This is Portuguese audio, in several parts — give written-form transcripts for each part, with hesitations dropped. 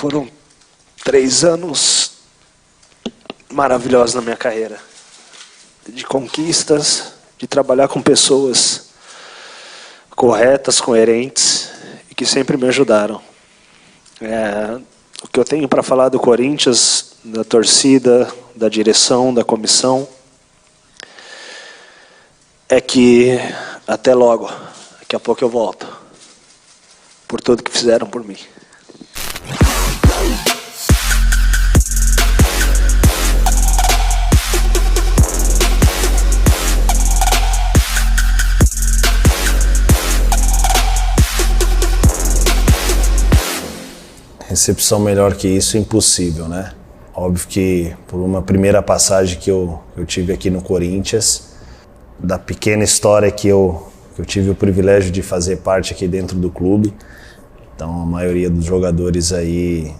Foram 3 anos maravilhosos na minha carreira. De conquistas, de trabalhar com pessoas corretas, coerentes e que sempre me ajudaram. O que eu tenho para falar do Corinthians, da torcida, da direção, da comissão, é que até logo, daqui a pouco eu volto, por tudo que fizeram por mim. Recepção melhor que isso, impossível, né? Óbvio que por uma primeira passagem que eu tive aqui no Corinthians, da pequena história que eu tive o privilégio de fazer parte aqui dentro do clube. Então a maioria dos jogadores aí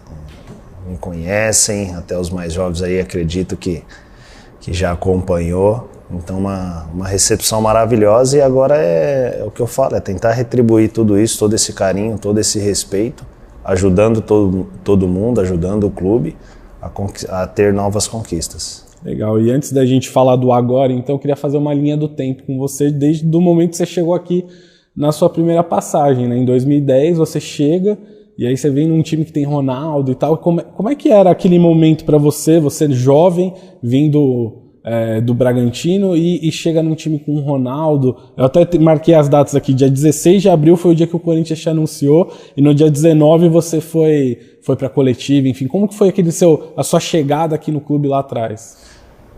me conhecem, até os mais jovens aí acredito que já acompanhou. Então uma recepção maravilhosa, e agora é o que eu falo, é tentar retribuir tudo isso, todo esse carinho, todo esse respeito, ajudando todo mundo, ajudando o clube a ter novas conquistas. Legal, e antes da gente falar do agora, então eu queria fazer uma linha do tempo com você, desde o momento que você chegou aqui na sua primeira passagem, né? Em 2010 você chega, e aí você vem num time que tem Ronaldo e tal. Como é que era aquele momento para você jovem, vindo do Bragantino e chega num time com o Ronaldo? Eu até marquei as datas aqui, dia 16 de abril foi o dia que o Corinthians te anunciou, e no dia 19 você foi para a coletiva, enfim. Como que foi a sua chegada aqui no clube lá atrás?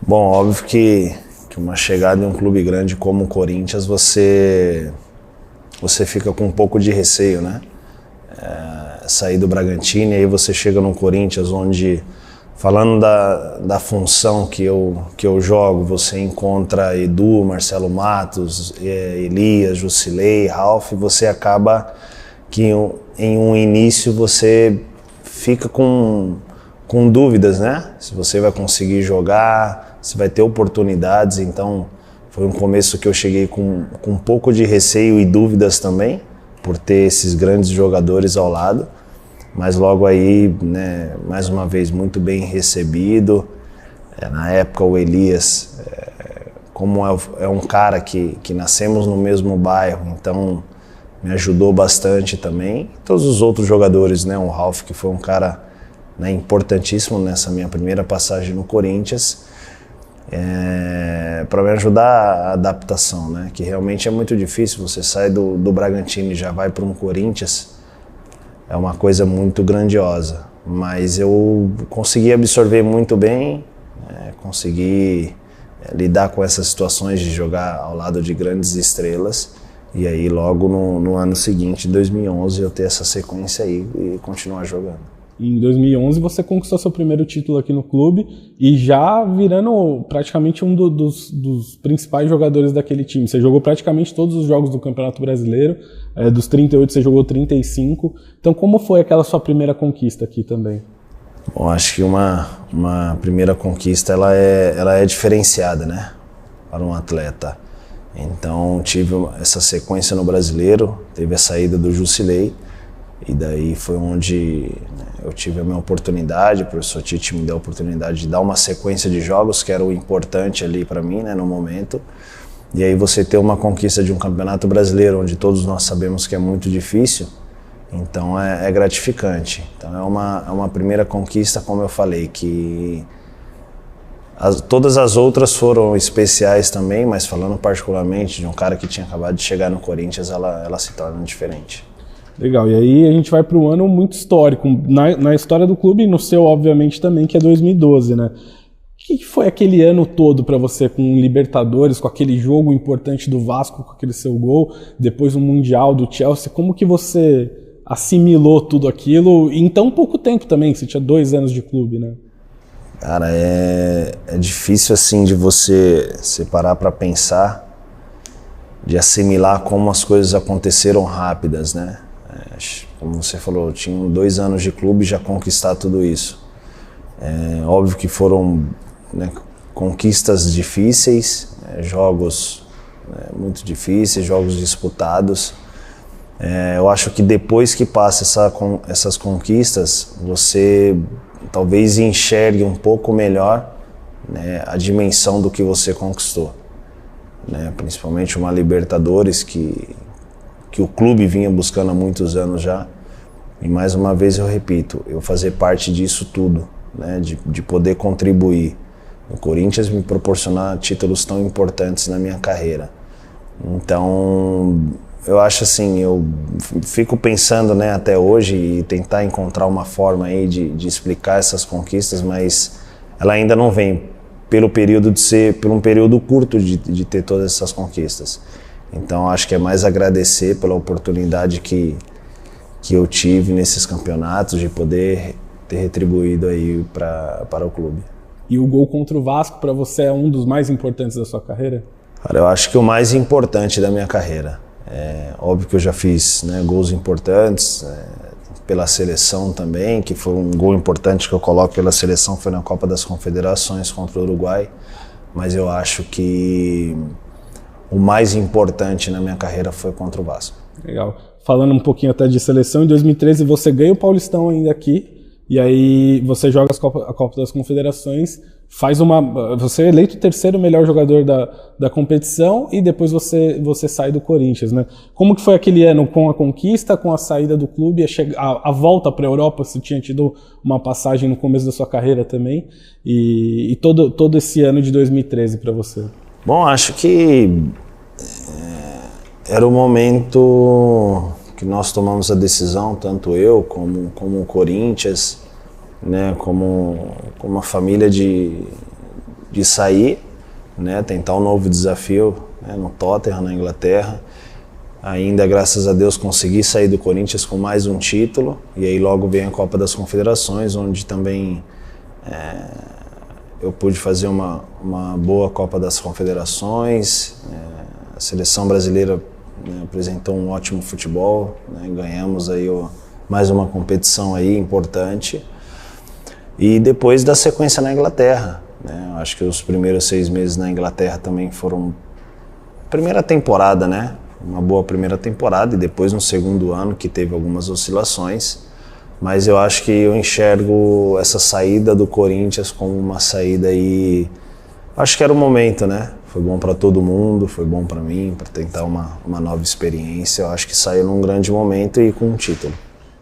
Bom, óbvio que uma chegada em um clube grande como o Corinthians, você fica com um pouco de receio, né? Sair do Bragantino e aí você chega no Corinthians, onde, falando da função que eu jogo, você encontra Edu, Marcelo Matos, Elias, Jusilei, Ralf, você acaba que em um início você fica com dúvidas, né? Se você vai conseguir jogar, se vai ter oportunidades. Então foi um começo que eu cheguei com um pouco de receio e dúvidas também, por ter esses grandes jogadores ao lado. Mas logo aí, né, mais uma vez, muito bem recebido. Na época o Elias, como é um cara que nascemos no mesmo bairro, então me ajudou bastante também. Todos os outros jogadores, né, o Ralf, que foi um cara, né, importantíssimo nessa minha primeira passagem no Corinthians, para me ajudar a adaptação, né, que realmente é muito difícil. Você sai do Bragantino e já vai para um Corinthians, é uma coisa muito grandiosa, mas eu consegui absorver muito bem, consegui lidar com essas situações de jogar ao lado de grandes estrelas, e aí logo no ano seguinte, em 2011, eu ter essa sequência aí e continuar jogando. Em 2011 você conquistou seu primeiro título aqui no clube e já virando praticamente um dos principais jogadores daquele time. Você jogou praticamente todos os jogos do Campeonato Brasileiro, dos 38 você jogou 35. Então como foi aquela sua primeira conquista aqui também? Bom, acho que uma primeira conquista ela é diferenciada, né, para um atleta. Então tive essa sequência no Brasileiro, teve a saída do Jusilei, e daí foi onde, né, eu tive a minha oportunidade, o professor Tite me deu a oportunidade de dar uma sequência de jogos, que era o importante ali para mim, né, no momento. E aí você ter uma conquista de um Campeonato Brasileiro, onde todos nós sabemos que é muito difícil, então é gratificante. Então é uma primeira conquista, como eu falei, que todas as outras foram especiais também, mas falando particularmente de um cara que tinha acabado de chegar no Corinthians, ela se torna diferente. Legal, e aí a gente vai para um ano muito histórico, na história do clube e no seu, obviamente, também, que é 2012, né? O que foi aquele ano todo para você, com Libertadores, com aquele jogo importante do Vasco, com aquele seu gol, depois o Mundial do Chelsea? Como que você assimilou tudo aquilo em tão pouco tempo também? Você tinha 2 anos de clube, né? Cara, é difícil assim de você parar para pensar, de assimilar como as coisas aconteceram rápidas, né? Como você falou, eu tinha 2 anos de clube e já conquistar tudo isso. Óbvio que foram, né, conquistas difíceis, jogos muito difíceis, jogos disputados, Eu acho que depois que passa essas conquistas, você talvez enxergue um pouco melhor, né, a dimensão do que você conquistou, né? Principalmente uma Libertadores que o clube vinha buscando há muitos anos já. E mais uma vez eu repito, eu fazer parte disso tudo, né, de poder contribuir no Corinthians, me proporcionar títulos tão importantes na minha carreira. Então, eu acho assim, eu fico pensando, né, até hoje e tentar encontrar uma forma aí de explicar essas conquistas, mas ela ainda não vem por um período curto de ter todas essas conquistas. Então, acho que é mais agradecer pela oportunidade que eu tive nesses campeonatos de poder ter retribuído aí para o clube. E o gol contra o Vasco para você é um dos mais importantes da sua carreira? Cara, eu acho que o mais importante da minha carreira. Óbvio que eu já fiz, né, gols importantes pela seleção também, que foi um gol importante que eu coloco pela seleção, foi na Copa das Confederações contra o Uruguai, mas eu acho que o mais importante na minha carreira foi contra o Vasco. Legal. Falando um pouquinho até de seleção, em 2013 você ganha o Paulistão ainda aqui, e aí você joga a Copa das Confederações, você é eleito o terceiro melhor jogador da competição e depois você sai do Corinthians, né? Como que foi aquele ano com a conquista, com a saída do clube, a volta para a Europa? Você tinha tido uma passagem no começo da sua carreira também, e todo esse ano de 2013 para você? Bom, acho que era o momento que nós tomamos a decisão, tanto eu como o Corinthians, né, como a família de sair, né, tentar um novo desafio, né, no Tottenham, na Inglaterra. Ainda, graças a Deus, consegui sair do Corinthians com mais um título, e aí logo vem a Copa das Confederações, onde também eu pude fazer uma boa Copa das Confederações. A seleção brasileira, né, apresentou um ótimo futebol, né, ganhamos aí mais uma competição aí importante. E depois da sequência na Inglaterra, né, acho que os primeiros 6 meses na Inglaterra também foram primeira temporada, né, uma boa primeira temporada, e depois no segundo ano que teve algumas oscilações, mas eu acho que eu enxergo essa saída do Corinthians como uma saída aí, acho que era o momento, né? Foi bom para todo mundo, foi bom para mim, para tentar uma nova experiência. Eu acho que saiu num grande momento e com um título.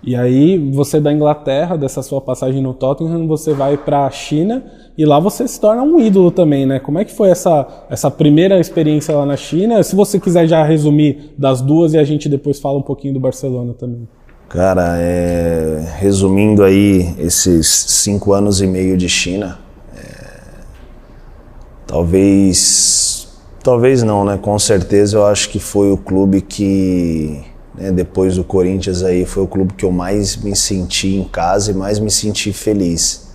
E aí, você da Inglaterra, dessa sua passagem no Tottenham, você vai para a China e lá você se torna um ídolo também, né? Como é que foi essa primeira experiência lá na China? Se você quiser já resumir das duas e a gente depois fala um pouquinho do Barcelona também. Cara, resumindo aí esses 5 anos e meio de China, talvez não, né? Com certeza eu acho que foi o clube que, né, depois do Corinthians aí, foi o clube que eu mais me senti em casa e mais me senti feliz.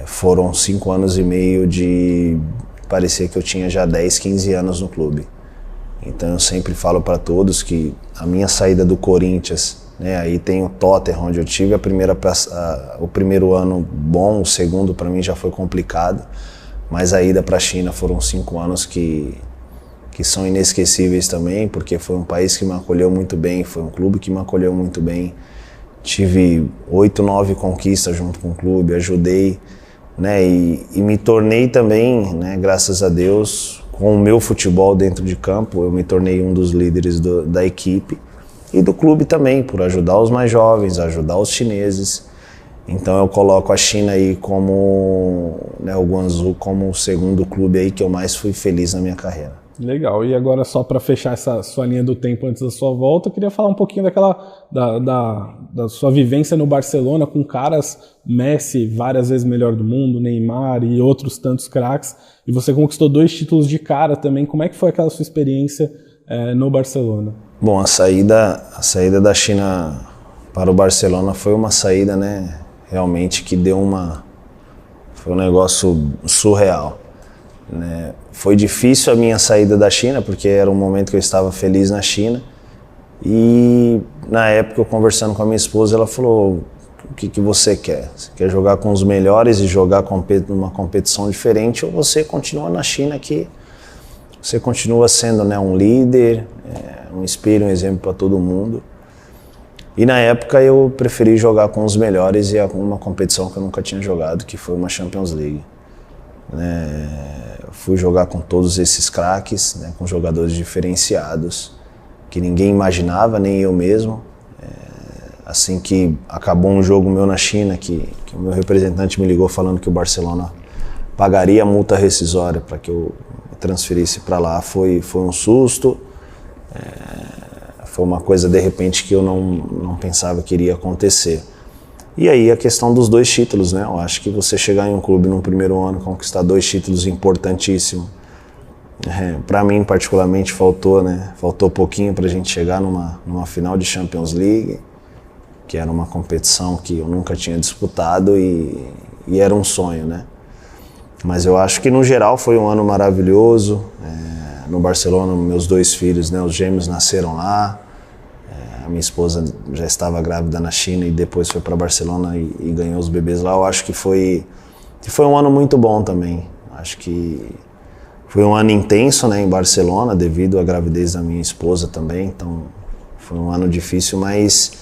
Foram 5 anos e meio de parecer que eu tinha já 10, 15 anos no clube. Então eu sempre falo para todos que a minha saída do Corinthians, né, aí tem o Tottenham, onde eu tive o primeiro ano bom, o segundo para mim já foi complicado. Mas a ida para a China foram 5 anos que são inesquecíveis também, porque foi um país que me acolheu muito bem, foi um clube que me acolheu muito bem. Tive 8, 9 conquistas junto com o clube, ajudei, né, e me tornei também, né, graças a Deus, com o meu futebol dentro de campo, eu me tornei um dos líderes da equipe e do clube também, por ajudar os mais jovens, ajudar os chineses. Então eu coloco a China aí como, né, o Guangzhou como o segundo clube aí que eu mais fui feliz na minha carreira. Legal. E agora, só para fechar essa sua linha do tempo antes da sua volta, eu queria falar um pouquinho da sua vivência no Barcelona com caras, Messi, várias vezes melhor do mundo, Neymar e outros tantos craques. E você conquistou 2 títulos de cara também. Como é que foi aquela sua experiência no Barcelona? Bom, a saída da China para o Barcelona foi uma saída, né, realmente que foi um negócio surreal, né? Foi difícil a minha saída da China, porque era um momento que eu estava feliz na China, e na época eu conversando com a minha esposa, ela falou: o que você quer? Você quer jogar com os melhores e jogar numa competição diferente, ou você continua na China que você continua sendo, né, um líder, um espelho, um exemplo para todo mundo. E na época eu preferi jogar com os melhores e uma competição que eu nunca tinha jogado, que foi uma Champions League. Eu fui jogar com todos esses craques, né, com jogadores diferenciados, que ninguém imaginava, nem eu mesmo. Assim que acabou um jogo meu na China, que o meu representante me ligou falando que o Barcelona pagaria a multa rescisória para que eu transferisse para lá, foi um susto. Foi uma coisa, de repente, que eu não pensava que iria acontecer. E aí a questão dos 2 títulos, né? Eu acho que você chegar em um clube no primeiro ano, conquistar 2 títulos importantíssimos. Para mim, particularmente, faltou pouquinho para a gente chegar numa final de Champions League, que era uma competição que eu nunca tinha disputado e era um sonho, né? Mas eu acho que, no geral, foi um ano maravilhoso. No Barcelona, meus 2 filhos, né, os gêmeos, nasceram lá. A minha esposa já estava grávida na China e depois foi para Barcelona e ganhou os bebês lá. Eu acho que foi um ano muito bom também. Acho que foi um ano intenso, né, em Barcelona, devido à gravidez da minha esposa também. Então, foi um ano difícil, mas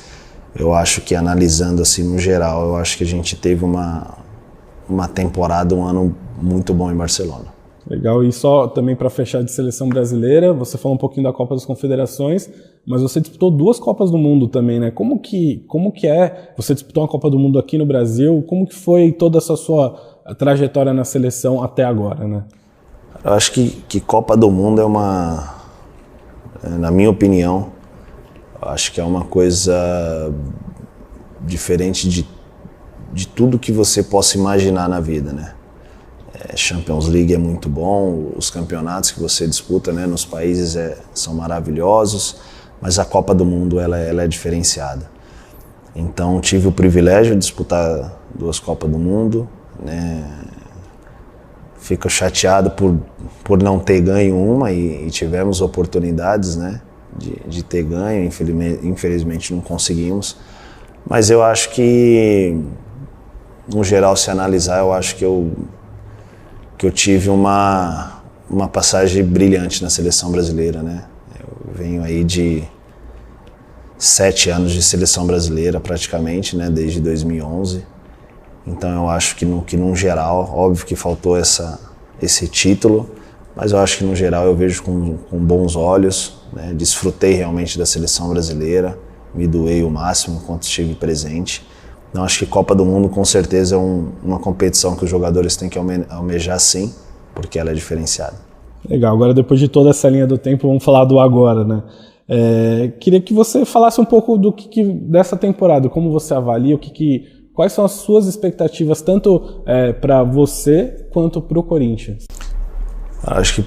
eu acho que, analisando assim no geral, eu acho que a gente teve uma temporada, um ano muito bom em Barcelona. Legal, e só também para fechar de seleção brasileira, você falou um pouquinho da Copa das Confederações, mas você disputou 2 Copas do Mundo também, né? Como que é? Você disputou uma Copa do Mundo aqui no Brasil, como que foi toda essa sua trajetória na seleção até agora, né? Eu acho que Copa do Mundo na minha opinião, eu acho que é uma coisa diferente de tudo que você possa imaginar na vida, né? Champions League é muito bom, os campeonatos que você disputa, né, nos países são maravilhosos, mas a Copa do Mundo ela é diferenciada. Então tive o privilégio de disputar 2 Copas do Mundo, né? Fico chateado por não ter ganho uma e tivemos oportunidades, né, de ter ganho, infelizmente não conseguimos. Mas eu acho que, no geral, se analisar, eu acho que eu tive uma passagem brilhante na seleção brasileira, né? Eu venho aí de 7 anos de seleção brasileira praticamente, né? Desde 2011. Então eu acho que no geral, óbvio que faltou esse título, mas eu acho que no geral eu vejo com bons olhos, né? Desfrutei realmente da seleção brasileira, me doei o máximo enquanto estive presente. Então acho que Copa do Mundo com certeza é uma competição que os jogadores têm que almejar, sim, porque ela é diferenciada. Legal, agora depois de toda essa linha do tempo, vamos falar do agora, né? Queria que você falasse um pouco dessa temporada, como você avalia, quais são as suas expectativas, tanto para você quanto para o Corinthians. Acho que,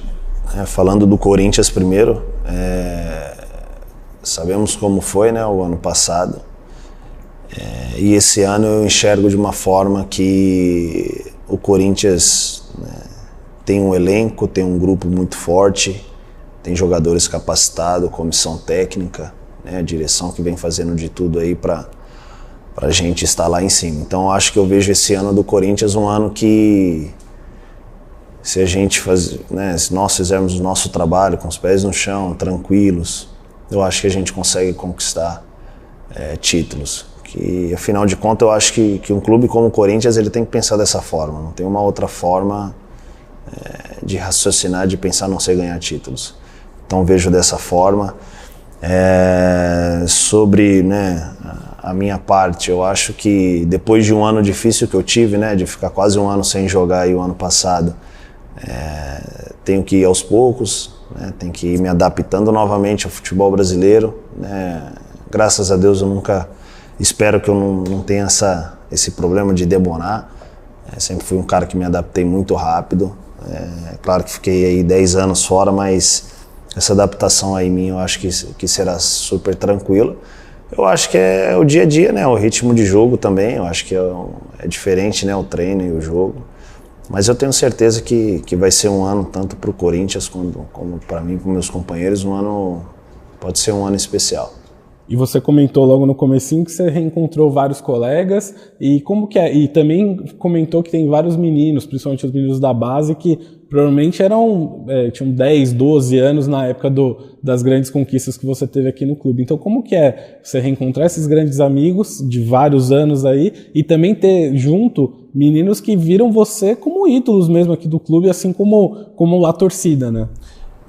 falando do Corinthians primeiro, sabemos como foi, né, o ano passado. E esse ano eu enxergo de uma forma que o Corinthians, né, tem um elenco, tem um grupo muito forte, tem jogadores capacitados, comissão técnica, né, a direção que vem fazendo de tudo aí para a gente estar lá em cima. Então acho que eu vejo esse ano do Corinthians um ano que, se a gente se nós fizermos o nosso trabalho com os pés no chão, tranquilos, eu acho que a gente consegue conquistar títulos. Que, afinal de contas, eu acho que um clube como o Corinthians ele tem que pensar dessa forma. Não tem uma outra forma de raciocinar, de pensar não ser ganhar títulos. Então vejo dessa forma. Sobre, né, a minha parte, eu acho que depois de um ano difícil que eu tive, né, de ficar quase um ano sem jogar aí o ano passado, tenho que ir aos poucos, né, tenho que ir me adaptando novamente ao futebol brasileiro, né. Graças a Deus eu nunca... Espero que eu não tenha esse problema de demorar. Sempre fui um cara que me adaptei muito rápido. Claro que fiquei aí 10 anos fora, mas essa adaptação aí minha eu acho que será super tranquila. Eu acho que é o dia a dia, né? O ritmo de jogo também. Eu acho que é diferente, né? O treino e o jogo. Mas eu tenho certeza que vai ser um ano, tanto para o Corinthians como para mim, para meus companheiros, pode ser um ano especial. E você comentou logo no comecinho que você reencontrou vários colegas, e como que é? E também comentou que tem vários meninos, principalmente os meninos da base, que provavelmente tinham 10, 12 anos na época das grandes conquistas que você teve aqui no clube. Então como que é você reencontrar esses grandes amigos de vários anos aí, e também ter junto meninos que viram você como ídolos mesmo aqui do clube, assim como a torcida, né?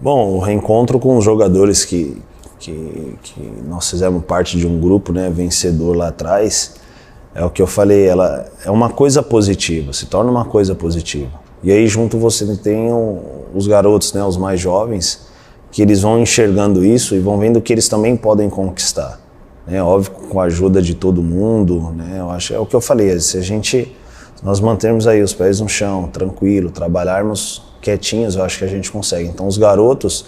Bom, o reencontro com os jogadores que nós fizemos parte de um grupo, né, vencedor lá atrás, é o que eu falei, ela é uma coisa positiva, se torna uma coisa positiva. E aí junto você tem os garotos, né, os mais jovens, que eles vão enxergando isso e vão vendo que eles também podem conquistar. Né? Óbvio, com a ajuda de todo mundo, né, eu acho, é o que eu falei, se nós mantermos aí os pés no chão, tranquilo, trabalharmos quietinhos, eu acho que a gente consegue. Então os garotos,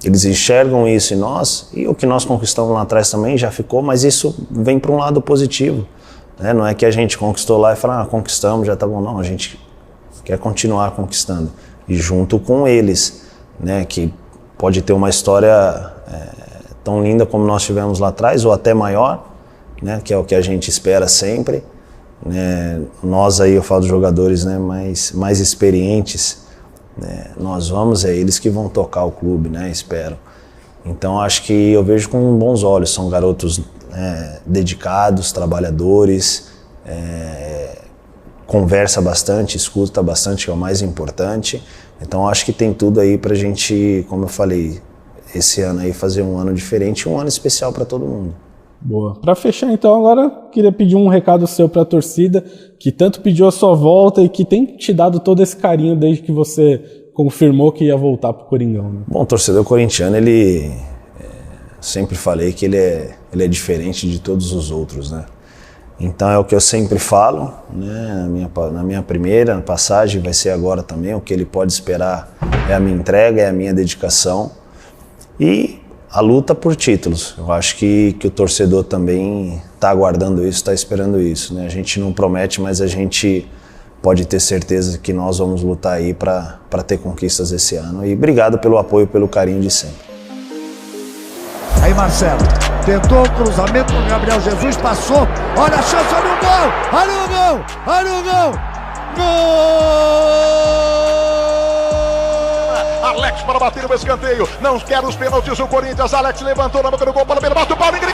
eles enxergam isso em nós, e o que nós conquistamos lá atrás também já ficou, mas isso vem para um lado positivo. Né? Não é que a gente conquistou lá e fala, conquistamos, já tá bom. Não, a gente quer continuar conquistando. E junto com eles, né, que pode ter uma história tão linda como nós tivemos lá atrás, ou até maior, né, que é o que a gente espera sempre. Né? Nós aí, eu falo dos jogadores, né, mais experientes, nós vamos, é eles que vão tocar o clube, né? Espero. Então acho que eu vejo com bons olhos, são garotos dedicados, trabalhadores, conversa bastante, escuta bastante, que é o mais importante. Então acho que tem tudo aí pra gente, como eu falei, esse ano aí fazer um ano diferente, um ano especial para todo mundo. Boa. Para fechar então, agora queria pedir um recado seu para a torcida, que tanto pediu a sua volta e que tem te dado todo esse carinho desde que você confirmou que ia voltar pro Coringão. Né? Bom, o torcedor corintiano, sempre falei que ele é diferente de todos os outros, né? Então é o que eu sempre falo, né? Na minha primeira passagem, vai ser agora também, o que ele pode esperar é a minha entrega, é a minha dedicação e a luta por títulos. Eu acho que o torcedor também está aguardando isso, está esperando isso. Né? A gente não promete, mas a gente pode ter certeza que nós vamos lutar aí para ter conquistas esse ano. E obrigado pelo apoio, pelo carinho de sempre. Aí Marcelo, tentou o cruzamento com o Gabriel Jesus, passou, olha a chance, olha o gol, olha o gol, olha o gol, gol! Alex para bater o escanteio, não quer os pênaltis o Corinthians, Alex levantou na boca do gol, para o bate o Paulo, Ingrid,